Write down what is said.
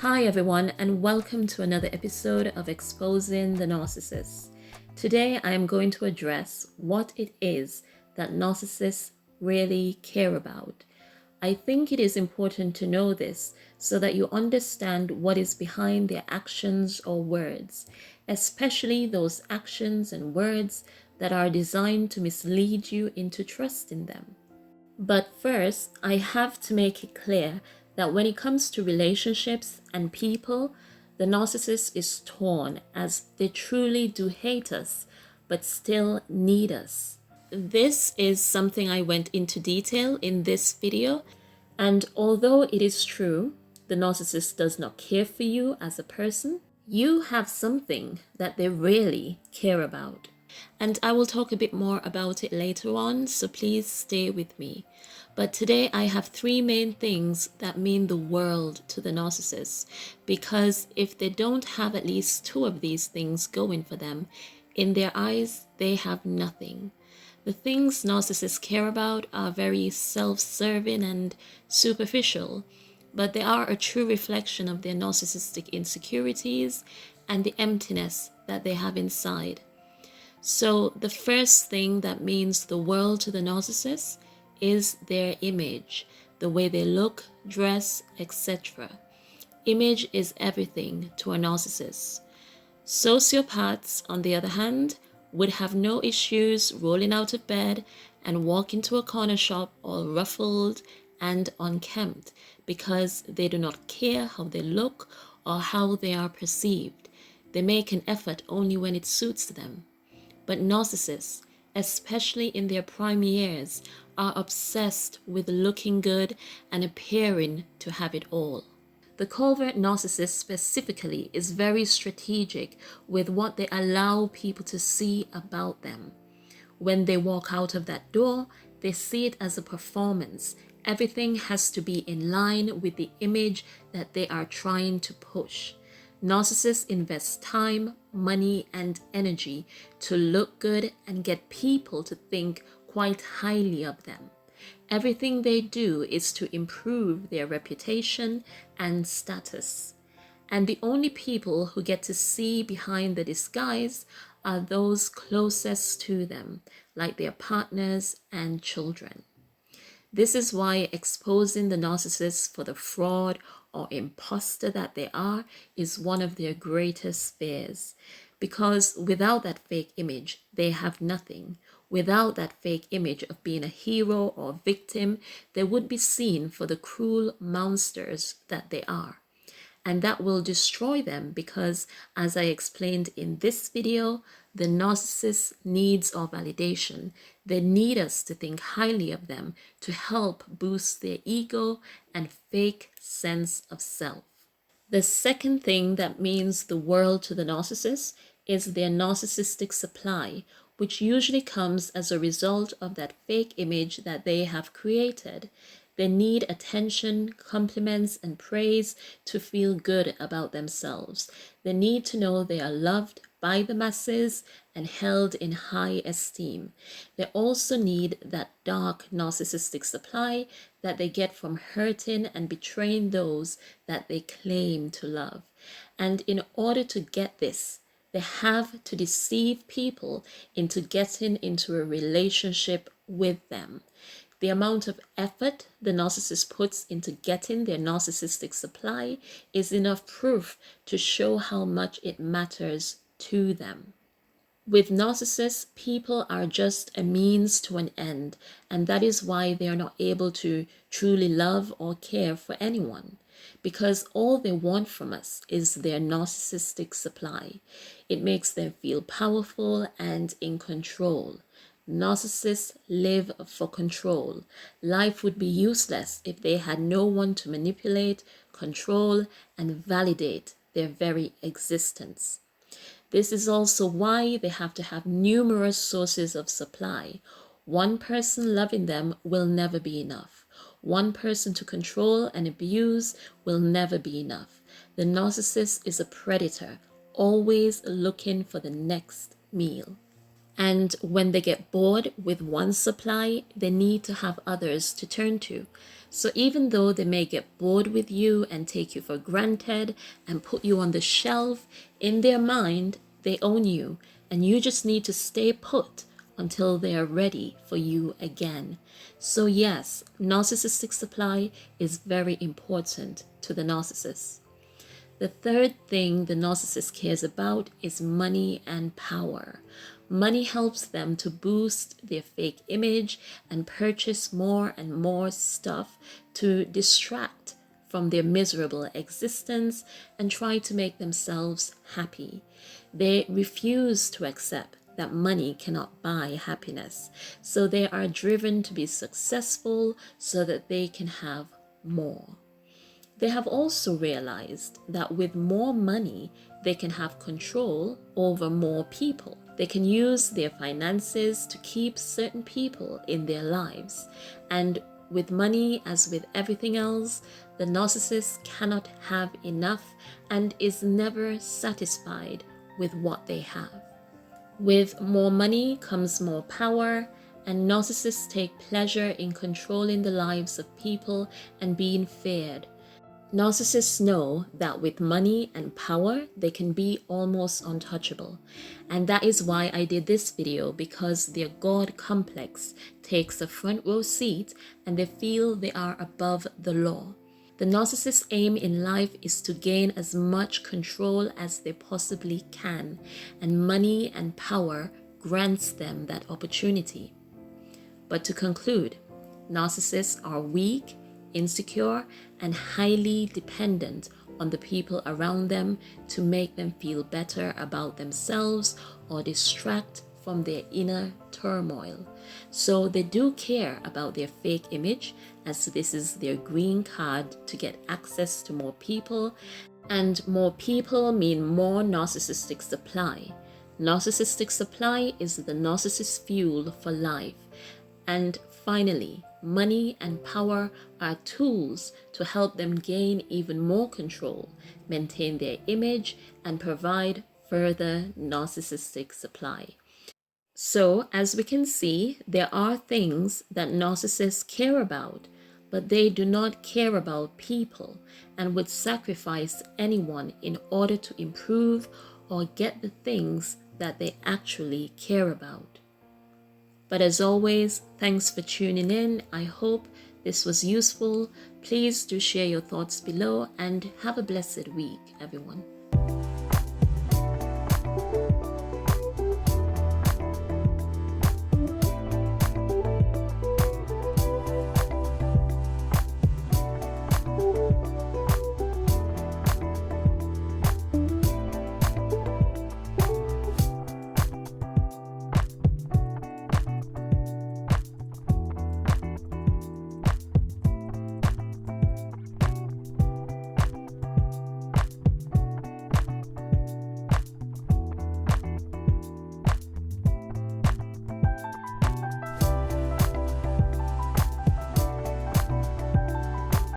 Hi, everyone, and welcome to another episode of Exposing the Narcissist. Today, I am going to address what it is that narcissists really care about. I think it is important to know this so that you understand what is behind their actions or words, especially those actions and words that are designed to mislead you into trusting them. But first, I have to make it clear that when it comes to relationships and people, the narcissist is torn as they truly do hate us, but still need us. This is something I went into detail in this video, and although it is true, the narcissist does not care for you as a person, you have something that they really care about. And I will talk a bit more about it later on, so please stay with me. But today I have three main things that mean the world to the narcissist, because if they don't have at least two of these things going for them, in their eyes, they have nothing. The things narcissists care about are very self-serving and superficial, but they are a true reflection of their narcissistic insecurities and the emptiness that they have inside. So the first thing that means the world to the narcissist is their image, the way they look, dress, etc. Image is everything to a narcissist. Sociopaths, on the other hand, would have no issues rolling out of bed and walk into a corner shop all ruffled and unkempt because they do not care how they look or how they are perceived. They make an effort only when it suits them. But narcissists, especially in their prime years, are obsessed with looking good and appearing to have it all. The covert narcissist specifically is very strategic with what they allow people to see about them. When they walk out of that door, they see it as a performance. Everything has to be in line with the image that they are trying to push. Narcissists invest time, money, and energy to look good and get people to think quite highly of them. Everything they do is to improve their reputation and status. And the only people who get to see behind the disguise are those closest to them, like their partners and children. This is why exposing the narcissist for the fraud or imposter that they are is one of their greatest fears. Because without that fake image, they have nothing. Without that fake image of being a hero or victim, they would be seen for the cruel monsters that they are. And that will destroy them because, as I explained in this video, the narcissist needs our validation. They need us to think highly of them to help boost their ego and fake sense of self. The second thing that means the world to the narcissist is their narcissistic supply, which usually comes as a result of that fake image that they have created. They need attention, compliments, and praise to feel good about themselves. They need to know they are loved by the masses and held in high esteem. They also need that dark narcissistic supply that they get from hurting and betraying those that they claim to love. And in order to get this, they have to deceive people into getting into a relationship with them. The amount of effort the narcissist puts into getting their narcissistic supply is enough proof to show how much it matters to them. With narcissists, people are just a means to an end, and that is why they are not able to truly love or care for anyone, because all they want from us is their narcissistic supply. It makes them feel powerful and in control. Narcissists live for control. Life would be useless if they had no one to manipulate, control, and validate their very existence. This is also why they have to have numerous sources of supply. One person loving them will never be enough. One person to control and abuse will never be enough. The narcissist is a predator, always looking for the next meal. And when they get bored with one supply, they need to have others to turn to. So even though they may get bored with you and take you for granted and put you on the shelf, in their mind, they own you, and you just need to stay put until they are ready for you again. So yes, narcissistic supply is very important to the narcissist. The third thing the narcissist cares about is money and power. Money helps them to boost their fake image and purchase more and more stuff to distract from their miserable existence and try to make themselves happy. They refuse to accept that money cannot buy happiness, so they are driven to be successful so that they can have more. They have also realized that with more money, they can have control over more people. They can use their finances to keep certain people in their lives. And with money, as with everything else, the narcissist cannot have enough and is never satisfied with what they have. With more money comes more power, and narcissists take pleasure in controlling the lives of people and being feared. Narcissists know that with money and power, they can be almost untouchable. And that is why I did this video, because their God complex takes a front row seat and they feel they are above the law. The narcissist's aim in life is to gain as much control as they possibly can, and money and power grants them that opportunity. But to conclude, narcissists are weak, insecure, and highly dependent on the people around them to make them feel better about themselves or distract from their inner turmoil. So they do care about their fake image, as this is their green card to get access to more people, and more people mean more narcissistic supply. Narcissistic supply is the narcissist fuel for life. And finally, money and power are tools to help them gain even more control, maintain their image, and provide further narcissistic supply. So, as we can see, there are things that narcissists care about, but they do not care about people and would sacrifice anyone in order to improve or get the things that they actually care about. But as always, thanks for tuning in. I hope this was useful. Please do share your thoughts below and have a blessed week, everyone.